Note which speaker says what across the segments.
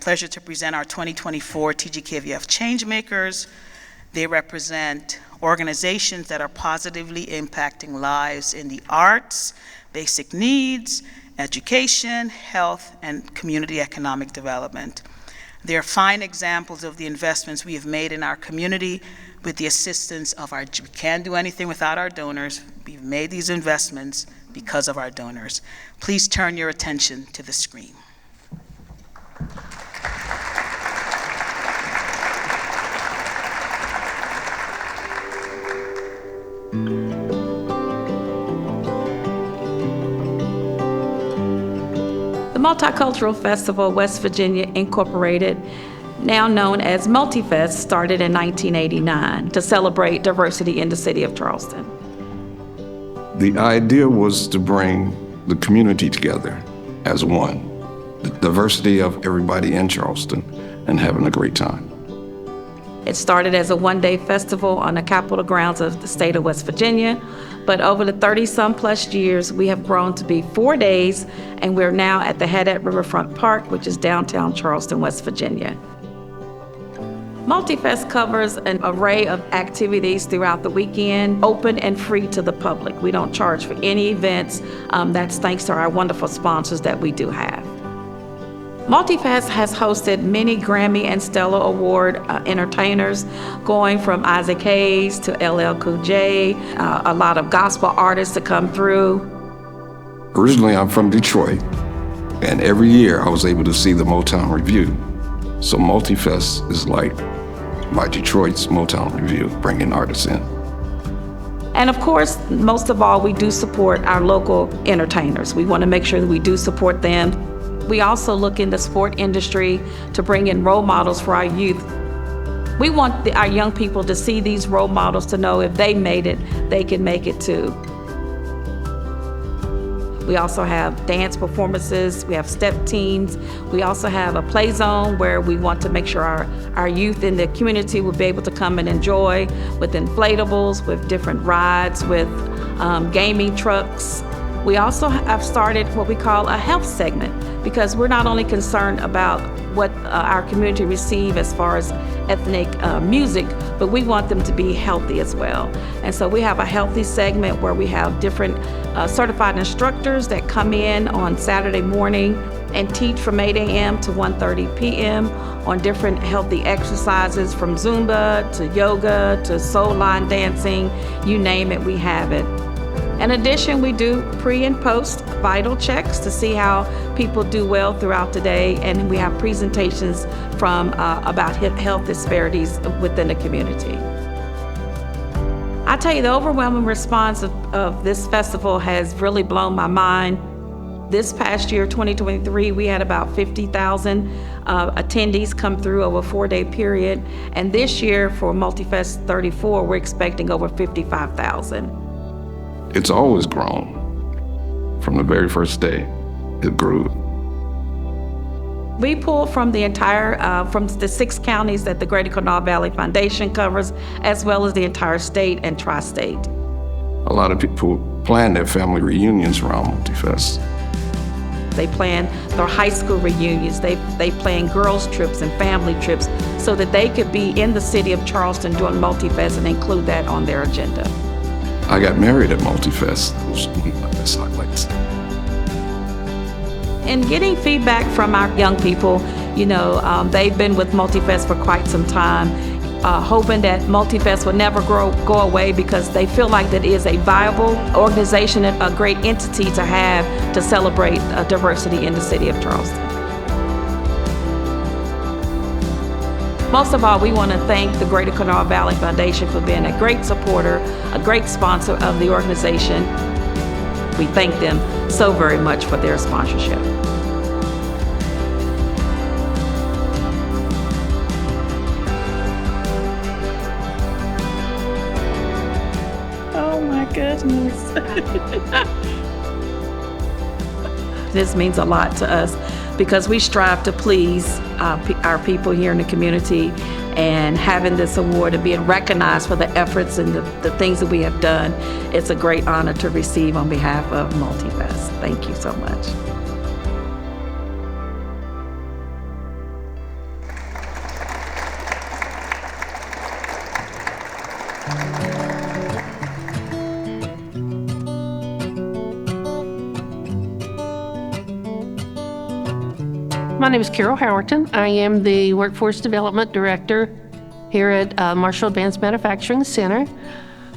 Speaker 1: pleasure to present our 2024 TGKVF Changemakers. They represent organizations that are positively impacting lives in the arts, basic needs, education, health, and community economic development. They are fine examples of the investments we have made in our community with the assistance of we can't do anything without our donors. We've made these investments because of our donors. Please turn your attention to the screen.
Speaker 2: The Multicultural Festival West Virginia Incorporated, now known as Multifest, started in 1989 to celebrate diversity in the city of Charleston.
Speaker 3: The idea was to bring the community together as one, the diversity of everybody in Charleston, and having a great time.
Speaker 2: It started as a one-day festival on the Capitol grounds of the state of West Virginia, but over the 30-some plus years, we have grown to be 4 days, and we're now at the Haddad Riverfront Park, which is downtown Charleston, West Virginia. Multifest covers an array of activities throughout the weekend, open and free to the public. We don't charge for any events. That's thanks to our wonderful sponsors that we do have. Multifest has hosted many Grammy and Stellar Award entertainers, going from Isaac Hayes to LL Cool J, a lot of gospel artists to come through.
Speaker 3: Originally, I'm from Detroit, and every year I was able to see the Motown Review. So Multifest is like my Detroit's Motown Review, bringing artists in.
Speaker 2: And of course, most of all, we do support our local entertainers. We want to make sure that we do support them. We also look in the sport industry to bring in role models for our youth. We want our young people to see these role models to know if they made it, they can make it too. We also have dance performances, we have step teams. We also have a play zone where we want to make sure our youth in the community will be able to come and enjoy with inflatables, with different rides, with gaming trucks. We also have started what we call a health segment, because we're not only concerned about what our community receive as far as ethnic music, but we want them to be healthy as well. And so we have a healthy segment where we have different certified instructors that come in on Saturday morning and teach from 8 a.m. to 1:30 p.m. on different healthy exercises, from Zumba to yoga to soul line dancing, you name it, we have it. In addition, we do pre and post vital checks to see how people do well throughout the day, and we have presentations from about health disparities within the community. I tell you, the overwhelming response of this festival has really blown my mind. This past year, 2023, we had about 50,000 attendees come through over a 4-day period, and this year for Multifest 34, we're expecting over 55,000.
Speaker 3: It's always grown. From the very first day, it grew.
Speaker 2: We pull from the entire, from the 6 counties that the Greater Kanawha Valley Foundation covers, as well as the entire state and tri-state.
Speaker 3: A lot of people plan their family reunions around Multifest.
Speaker 2: They plan their high school reunions. They plan girls' trips and family trips so that they could be in the city of Charleston doing Multifest and include that on their agenda.
Speaker 3: I got married at Multifest. That's not like this.
Speaker 2: And getting feedback from our young people, they've been with Multifest for quite some time, hoping that Multifest will never go away, because they feel like that is a viable organization and a great entity to have to celebrate diversity in the city of Charleston. Most of all, we want to thank the Greater Kanawha Valley Foundation for being a great supporter, a great sponsor of the organization. We thank them so very much for their sponsorship. Oh my goodness. This means a lot to us, because we strive to please our people here in the community, and having this award and being recognized for the efforts and the things that we have done, it's a great honor to receive on behalf of Multifest. Thank you so much.
Speaker 4: My name is Carol Howerton. I am the Workforce Development Director here at Marshall Advanced Manufacturing Center.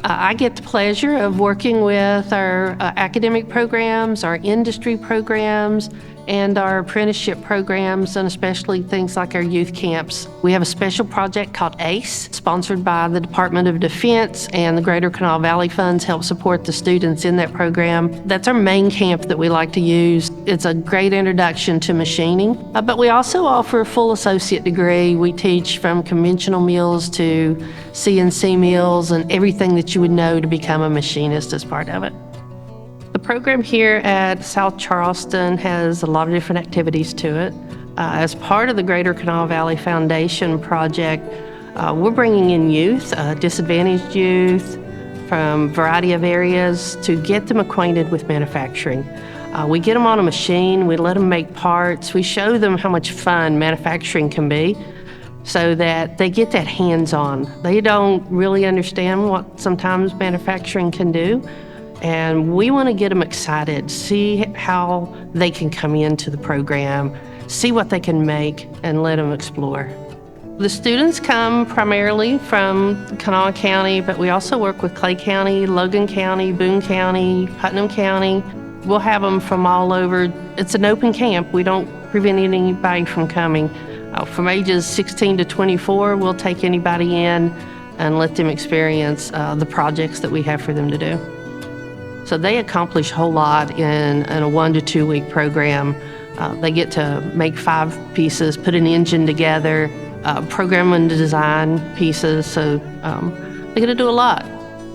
Speaker 4: I get the pleasure of working with our academic programs, our industry programs, and our apprenticeship programs, and especially things like our youth camps. We have a special project called ACE, sponsored by the Department of Defense, and the Greater Kanawha Valley Funds help support the students in that program. That's our main camp that we like to use. It's a great introduction to machining, but we also offer a full associate degree. We teach from conventional mills to CNC mills and everything that you would know to become a machinist as part of it. The program here at South Charleston has a lot of different activities to it. As part of the Greater Kanawha Valley Foundation project, we're bringing in youth, disadvantaged youth from a variety of areas to get them acquainted with manufacturing. We get them on a machine, we let them make parts, we show them how much fun manufacturing can be so that they get that hands-on. They don't really understand what sometimes manufacturing can do. And we want to get them excited, see how they can come into the program, see what they can make, and let them explore. The students come primarily from Kanawha County, but we also work with Clay County, Logan County, Boone County, Putnam County. We'll have them from all over. It's an open camp. We don't prevent anybody from coming. From ages 16 to 24, we'll take anybody in and let them experience the projects that we have for them to do. So they accomplish a whole lot in a 1 to 2 week program. They get to make 5 pieces, put an engine together, program and design pieces, so they get to do a lot.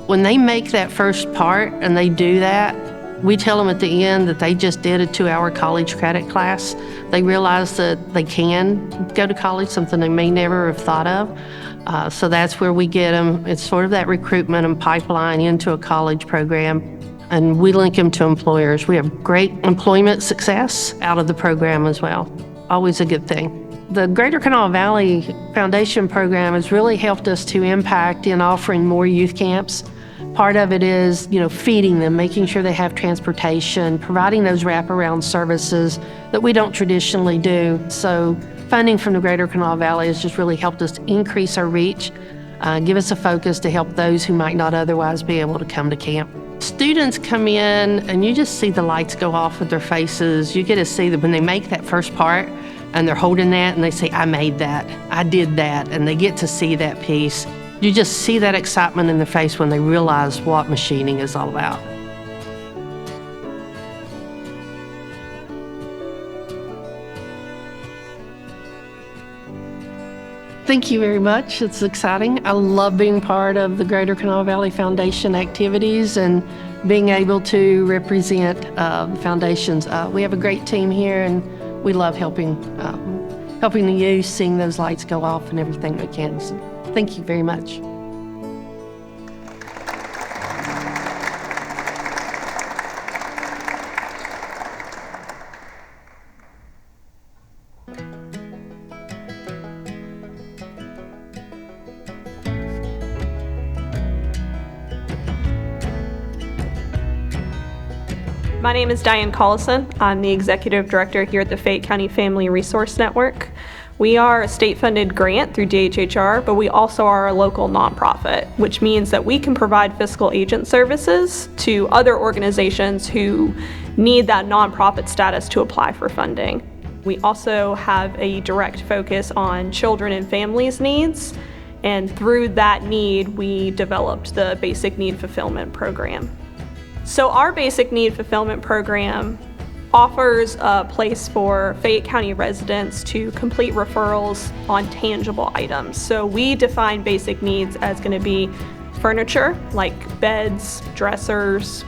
Speaker 4: When they make that first part and they do that, we tell them at the end that they just did a 2-hour college credit class. They realize that they can go to college, something they may never have thought of. So that's where we get them. It's sort of that recruitment and pipeline into a college program. And we link them to employers. We have great employment success out of the program as well. Always a good thing. The Greater Kanawha Valley Foundation program has really helped us to impact in offering more youth camps. Part of it is, feeding them, making sure they have transportation, providing those wraparound services that we don't traditionally do. So funding from the Greater Kanawha Valley has just really helped us increase our reach, give us a focus to help those who might not otherwise be able to come to camp. Students come in and you just see the lights go off with their faces. You get to see that when they make that first part and they're holding that and they say, I made that, I did that, and they get to see that piece. You just see that excitement in their face when they realize what machining is all about. Thank you very much. It's exciting. I love being part of the Greater Kanawha Valley Foundation activities and being able to represent foundations. We have a great team here, and we love helping the youth, seeing those lights go off and everything we can. So thank you very much.
Speaker 5: My name is Diane Collison. I'm the Executive Director here at the Fayette County Family Resource Network. We are a state-funded grant through DHHR, but we also are a local nonprofit, which means that we can provide fiscal agent services to other organizations who need that nonprofit status to apply for funding. We also have a direct focus on children and families' needs, and through that need, we developed the Basic Need Fulfillment Program. So our Basic Need Fulfillment Program offers a place for Fayette County residents to complete referrals on tangible items. So we define basic needs as going to be furniture, like beds, dressers,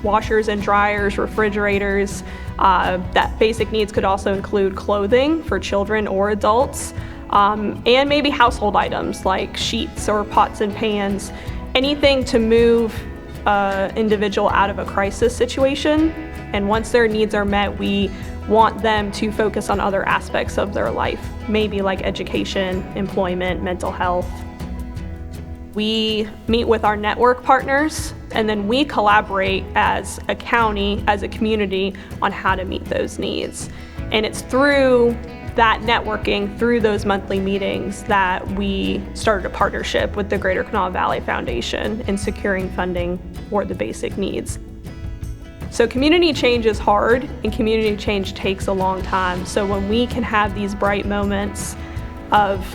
Speaker 5: washers and dryers, refrigerators. That basic needs could also include clothing for children or adults, and maybe household items like sheets or pots and pans, anything to move individual out of a crisis situation. And once their needs are met, we want them to focus on other aspects of their life, maybe like education, employment, mental health. We meet with our network partners, and then we collaborate as a county, as a community, on how to meet those needs. And it's through that networking, through those monthly meetings, that we started a partnership with the Greater Kanawha Valley Foundation in securing funding for the basic needs. So community change is hard, and community change takes a long time. So when we can have these bright moments of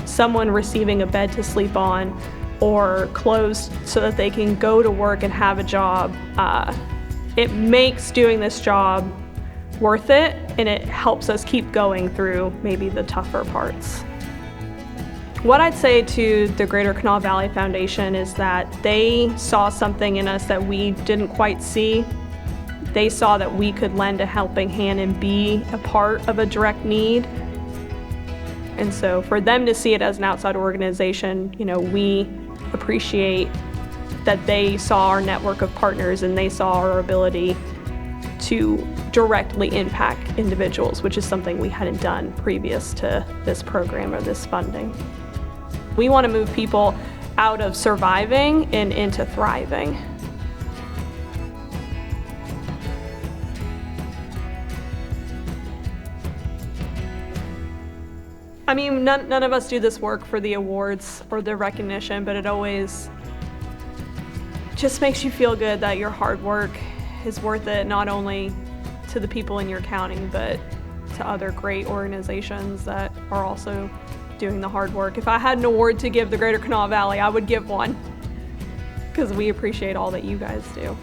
Speaker 5: someone receiving a bed to sleep on or clothes so that they can go to work and have a job, it makes doing this job worth it, and it helps us keep going through maybe the tougher parts. What I'd say to the Greater Kanawha Valley Foundation is that they saw something in us that we didn't quite see. They saw that we could lend a helping hand and be a part of a direct need. And so for them to see it as an outside organization, we appreciate that they saw our network of partners and they saw our ability to directly impact individuals, which is something we hadn't done previous to this program or this funding. We want to move people out of surviving and into thriving. I mean, none of us do this work for the awards or the recognition, but it always just makes you feel good that your hard work is worth it, not only to the people in your county, but to other great organizations that are also doing the hard work. If I had an award to give the Greater Kanawha Valley, I would give one, because we appreciate all that you guys do.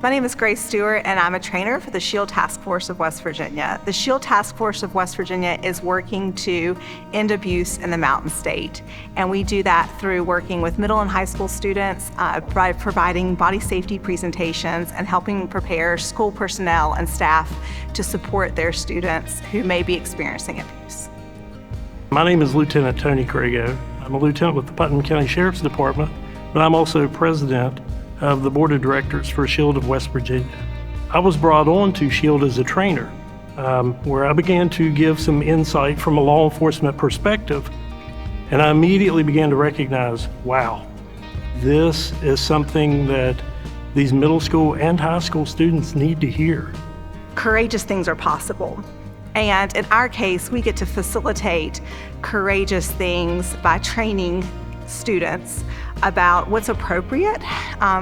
Speaker 6: My name is Grace Stewart, and I'm a trainer for the SHIELD Task Force of West Virginia. The SHIELD Task Force of West Virginia is working to end abuse in the Mountain State, and we do that through working with middle and high school students by providing body safety presentations and helping prepare school personnel and staff to support their students who may be experiencing abuse.
Speaker 7: My name is Lieutenant Tony Crago. I'm a lieutenant with the Putnam County Sheriff's Department, but I'm also president of the Board of Directors for SHIELD of West Virginia. I was brought on to SHIELD as a trainer, where I began to give some insight from a law enforcement perspective, and I immediately began to recognize, wow, this is something that these middle school and high school students need to hear.
Speaker 6: Courageous things are possible. And in our case, we get to facilitate courageous things by training students about what's appropriate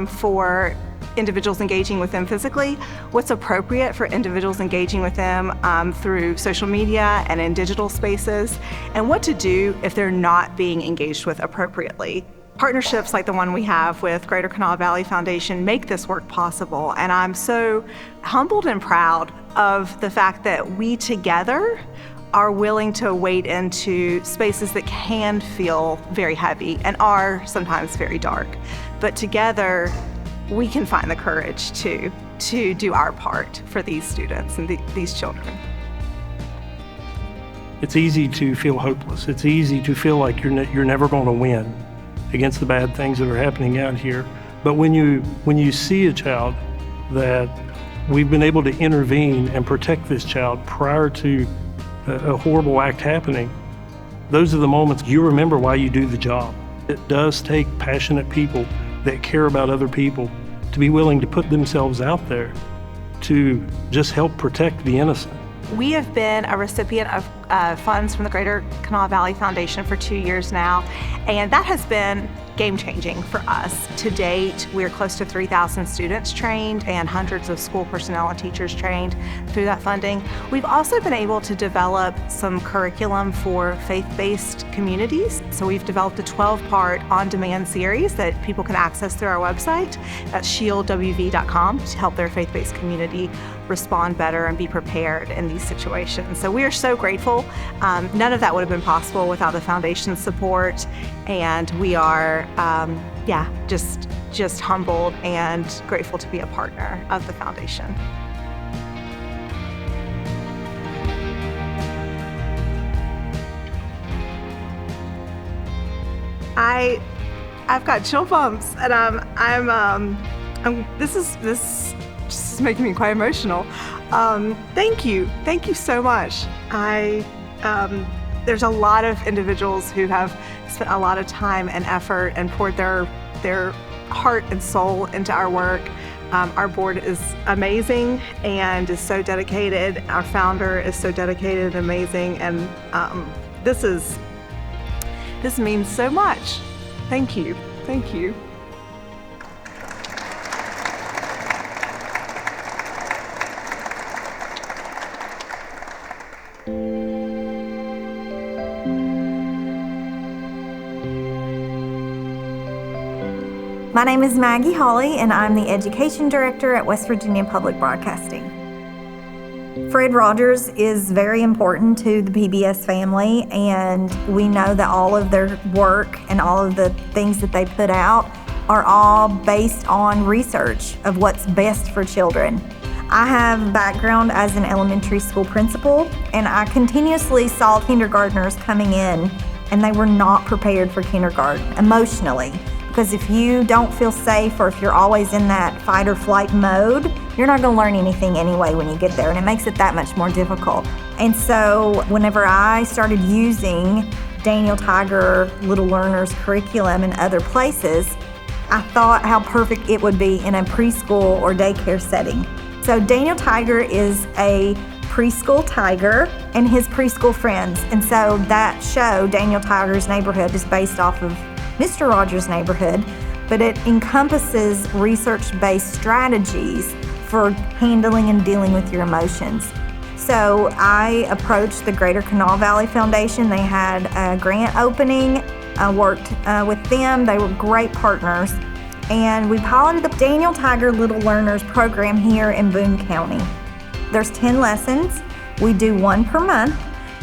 Speaker 6: for individuals engaging with them physically, what's appropriate for individuals engaging with them through social media and in digital spaces, and what to do if they're not being engaged with appropriately. Partnerships like the one we have with Greater Kanawha Valley Foundation make this work possible, and I'm so humbled and proud of the fact that we together are willing to wade into spaces that can feel very heavy and are sometimes very dark. But together, we can find the courage to do our part for these students and these children.
Speaker 7: It's easy to feel hopeless. It's easy to feel like you're never going to win against the bad things that are happening out here. But when you see a child that we've been able to intervene and protect this child prior to a horrible act happening, those are the moments you remember why you do the job. It does take passionate people that care about other people to be willing to put themselves out there to just help protect the innocent.
Speaker 6: We have been a recipient of funds from the Greater Kanawha Valley Foundation for 2 years now, and that has been game-changing for us. To date, we're close to 3,000 students trained and hundreds of school personnel and teachers trained through that funding. We've also been able to develop some curriculum for faith-based communities. So we've developed a 12-part on-demand series that people can access through our website. That's shieldwv.com to help their faith-based community respond better and be prepared in these situations. So we are so grateful. None of that would have been possible without the foundation's support, and we are just humbled and grateful to be a partner of the foundation. I've got chill bumps, and this is is making me quite emotional. Thank you so much. There's a lot of individuals who have spent a lot of time and effort and poured their heart and soul into our work. Our board is amazing and is so dedicated. Our founder is so dedicated and amazing, and this means so much. Thank you. Thank you.
Speaker 8: My name is Maggie Hawley, and I'm the Education Director at West Virginia Public Broadcasting. Fred Rogers is very important to the PBS family, and we know that all of their work and all of the things that they put out are all based on research of what's best for children. I have background as an elementary school principal, and I continuously saw kindergartners coming in, and they were not prepared for kindergarten emotionally. Because if you don't feel safe, or if you're always in that fight or flight mode, you're not going to learn anything anyway when you get there, and it makes it that much more difficult. And so whenever I started using Daniel Tiger Little Learners curriculum in other places, I thought how perfect it would be in a preschool or daycare setting. So Daniel Tiger is a preschool tiger and his preschool friends. And so that show, Daniel Tiger's Neighborhood, is based off of Mr. Rogers' Neighborhood, but it encompasses research-based strategies for handling and dealing with your emotions. So I approached the Greater Kanawha Valley Foundation. They had a grant opening. I worked with them. They were great partners. And we piloted the Daniel Tiger Little Learners program here in Boone County. There's 10 lessons. We do one per month.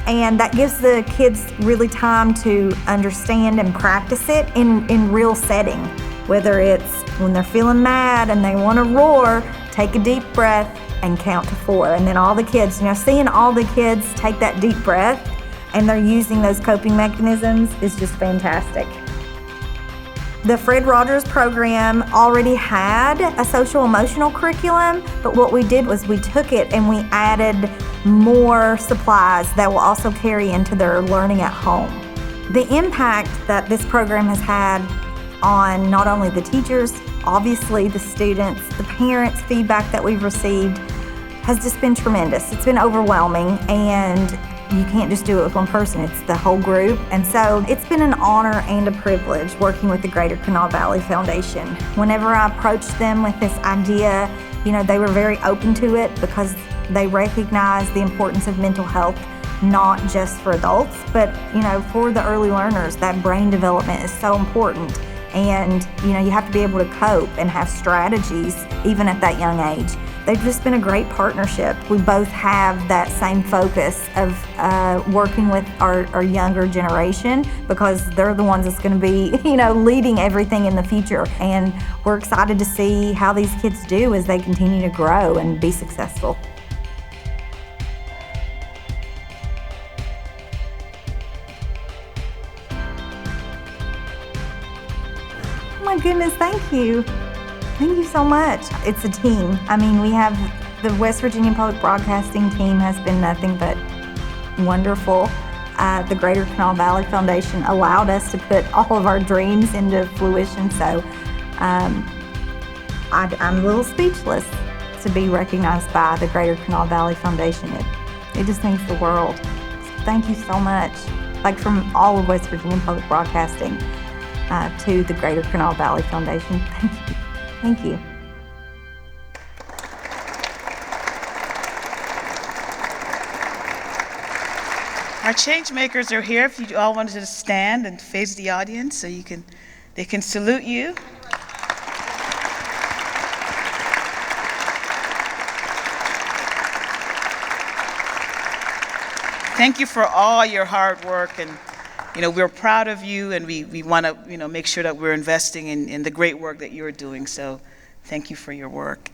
Speaker 8: And that gives the kids really time to understand and practice it in real setting. Whether it's when they're feeling mad and they want to roar, take a deep breath and count to 4. And then all the kids, seeing all the kids take that deep breath and they're using those coping mechanisms is just fantastic. The Fred Rogers program already had a social emotional curriculum, but what we did was we took it and we added more supplies that will also carry into their learning at home. The impact that this program has had on not only the teachers, obviously the students, the parents' feedback that we've received has just been tremendous. It's been overwhelming, and you can't just do it with one person, it's the whole group. And so it's been an honor and a privilege working with the Greater Kanawha Valley Foundation. Whenever I approached them with this idea, they were very open to it because they recognize the importance of mental health, not just for adults, but for the early learners. That brain development is so important. And you have to be able to cope and have strategies even at that young age. They've just been a great partnership. We both have that same focus of working with our younger generation, because they're the ones that's going to be, leading everything in the future. And we're excited to see how these kids do as they continue to grow and be successful. Oh my goodness, thank you. Thank you so much. It's a team. We have the West Virginia Public Broadcasting team has been nothing but wonderful. The Greater Kanawha Valley Foundation allowed us to put all of our dreams into fruition. So I'm a little speechless to be recognized by the Greater Kanawha Valley Foundation. It just means the world. So thank you so much. From all of West Virginia Public Broadcasting to the Greater Kanawha Valley Foundation. Thank you. Thank you.
Speaker 1: Our change makers are here. If you all wanted to stand and face the audience so they can salute you. Thank you for all your hard work, and we're proud of you, and we want to make sure that we're investing in the great work that you're doing. So thank you for your work.